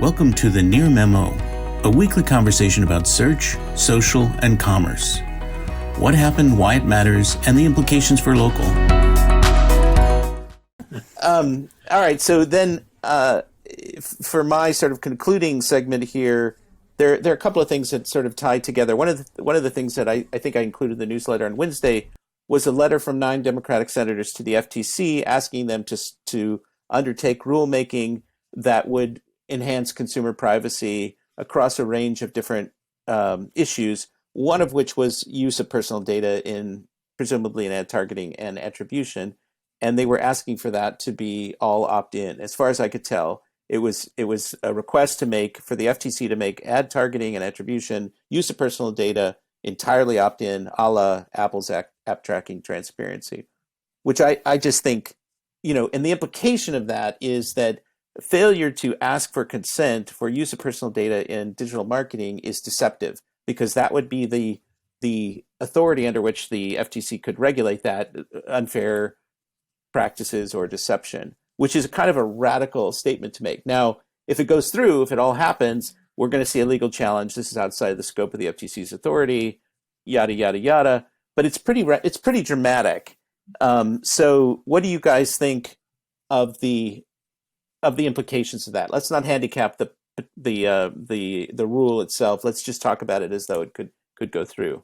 Welcome to the Near Memo, a weekly conversation about search, social, and commerce. What happened, why it matters, and the implications for local. All right, so then for my sort of concluding segment here, there are a couple of things that sort of tie together. One of the things that I think I included in the newsletter on Wednesday was a letter from 9 Democratic senators to the FTC asking them to undertake rulemaking that would enhance consumer privacy across a range of different issues, one of which was use of personal data presumably in ad targeting and attribution. And they were asking for that to be all opt-in. As far as I could tell, it was a request for the FTC to make ad targeting and attribution, use of personal data, entirely opt-in, a la Apple's app tracking transparency, which I just think, and the implication of that is that failure to ask for consent for use of personal data in digital marketing is deceptive, because that would be the authority under which the FTC could regulate that unfair practices or deception, which is kind of a radical statement to make. Now, if it goes through, if it all happens, we're going to see a legal challenge. This is outside the scope of the FTC's authority, yada, yada, yada. But it's pretty dramatic. So what do you guys think of the implications of that? Let's not handicap the rule itself. Let's just talk about it as though it could go through.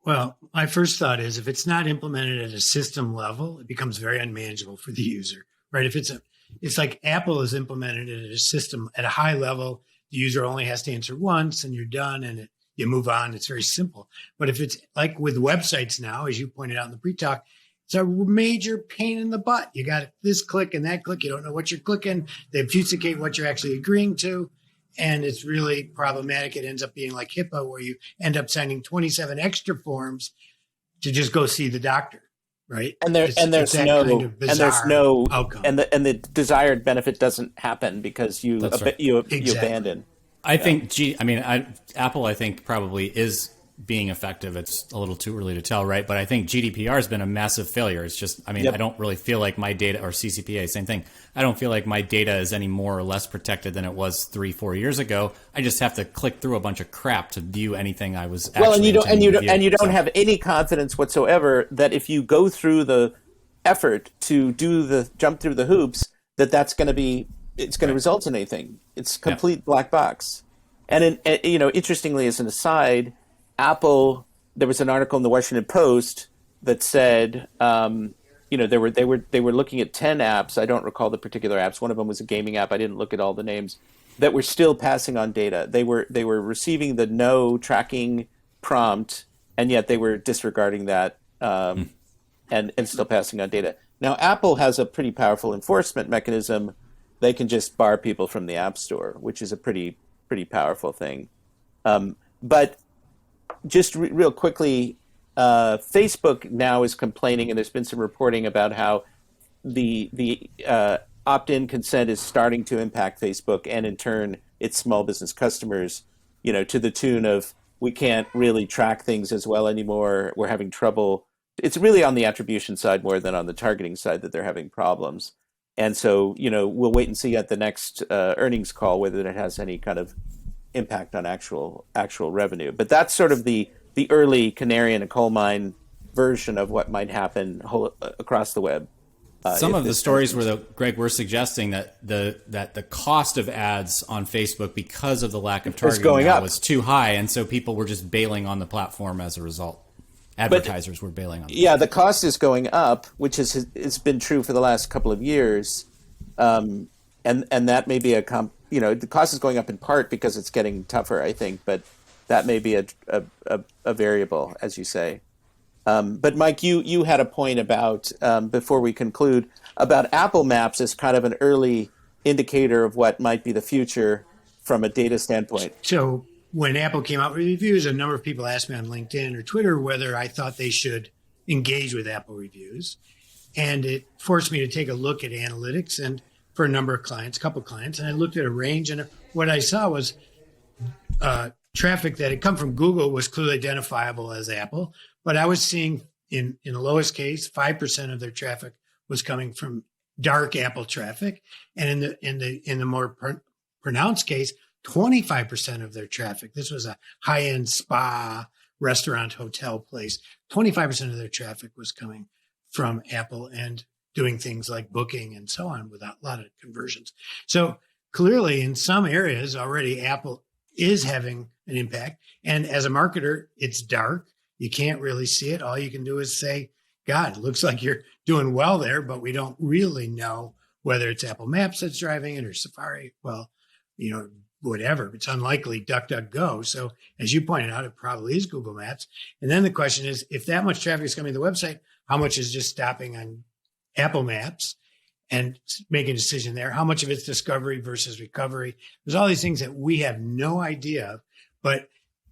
Well, my first thought is if it's not implemented at a system level, it becomes very unmanageable for the user, right? If it's like Apple is implemented at a system at a high level, the user only has to answer once and you're done and you move on. It's very simple. But if it's like with websites now, as you pointed out in the pre-talk, it's a major pain in the butt. You got this click and that click. You don't know what you're clicking. They obfuscate what you're actually agreeing to. And it's really problematic. It ends up being like HIPAA, where you end up signing 27 extra forms to just go see the doctor, right? And there's no outcome. And the desired benefit doesn't happen because you abandon. I think Apple, I think, probably is being effective. It's a little too early to tell, right? But I think GDPR has been a massive failure. It's just, I don't really feel like my data, or CCPA, same thing. I don't feel like my data is any more or less protected than it was 3-4 years ago. I just have to click through a bunch of crap to view anything I was actually and you don't have any confidence whatsoever that if you go through the effort to jump through the hoops, that's going to result in anything. It's complete black box. And interestingly, as an aside, Apple, there was an article in the Washington Post that said, they were looking at 10 apps. I don't recall the particular apps. One of them was a gaming app. I didn't look at all the names that were still passing on data. They were receiving the no tracking prompt, and yet they were disregarding that and still passing on data. Now, Apple has a pretty powerful enforcement mechanism. They can just bar people from the App Store, which is a pretty powerful thing. But just real quickly, Facebook now is complaining, and there's been some reporting about how the opt-in consent is starting to impact Facebook and in turn its small business customers, to the tune of, we can't really track things as well anymore. We're having trouble. It's really on the attribution side more than on the targeting side that they're having problems. And so, we'll wait and see at the next earnings call whether it has any kind of impact on actual revenue. But that's sort of the early canary in a coal mine version of what might happen across the web. Some of the stories where Greg, we're suggesting that the cost of ads on Facebook because of the lack of targeting was too high, and so people were just bailing on the platform as a result. Advertisers were bailing on them. Yeah, the cost is going up, which has been true for the last couple of years, and that may be the cost is going up in part because it's getting tougher, I think, but that may be a variable, as you say. But Mike, you had a point about, before we conclude, about Apple Maps as kind of an early indicator of what might be the future from a data standpoint. So when Apple came out with reviews, a number of people asked me on LinkedIn or Twitter whether I thought they should engage with Apple reviews. And it forced me to take a look at analytics and for a couple clients. And I looked at a range, and what I saw was traffic that had come from Google was clearly identifiable as Apple. But I was seeing in the lowest case, 5% of their traffic was coming from dark Apple traffic. And in the more pronounced case, 25% of their traffic. This was a high-end spa, restaurant, hotel place. 25% of their traffic was coming from Apple and doing things like booking and so on without a lot of conversions. So clearly in some areas already Apple is having an impact. And as a marketer, it's dark. You can't really see it. All you can do is say, God, it looks like you're doing well there, but we don't really know whether it's Apple Maps that's driving it or Safari. Well, whatever. It's unlikely DuckDuckGo. So as you pointed out, it probably is Google Maps. And then the question is, if that much traffic is coming to the website, how much is just stopping on Apple Maps and making a decision there? How much of it's discovery versus recovery? There's all these things that we have no idea of. But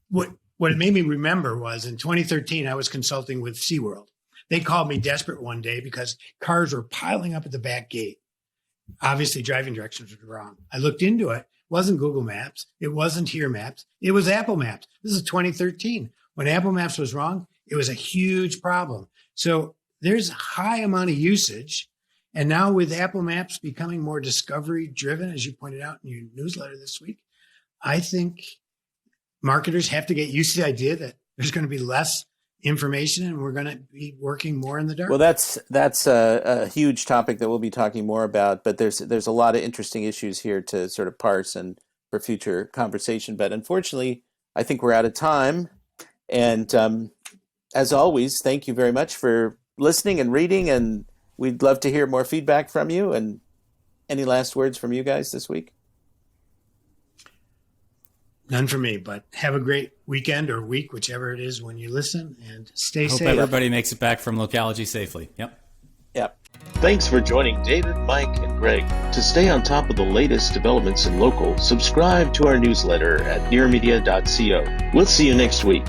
what it made me remember was in 2013, I was consulting with SeaWorld. They called me desperate one day because cars were piling up at the back gate. Obviously, driving directions were wrong. I looked into it. It wasn't Google Maps. It wasn't Here Maps. It was Apple Maps. This is 2013. When Apple Maps was wrong, it was a huge problem. So there's a high amount of usage. And now with Apple Maps becoming more discovery driven, as you pointed out in your newsletter this week, I think marketers have to get used to the idea that there's going to be less information and we're going to be working more in the dark. Well, that's a huge topic that we'll be talking more about, but there's a lot of interesting issues here to sort of parse and for future conversation. But unfortunately, I think we're out of time. And as always, thank you very much for listening and reading, and we'd love to hear more feedback from you. And any last words from you guys this week? None for me, but have a great weekend or week, whichever it is when you listen, and stay safe. Hope everybody makes it back from Localogy safely. Yep. Thanks for joining David, Mike, and Greg. To stay on top of the latest developments in local, subscribe to our newsletter at nearmedia.co. We'll see you next week.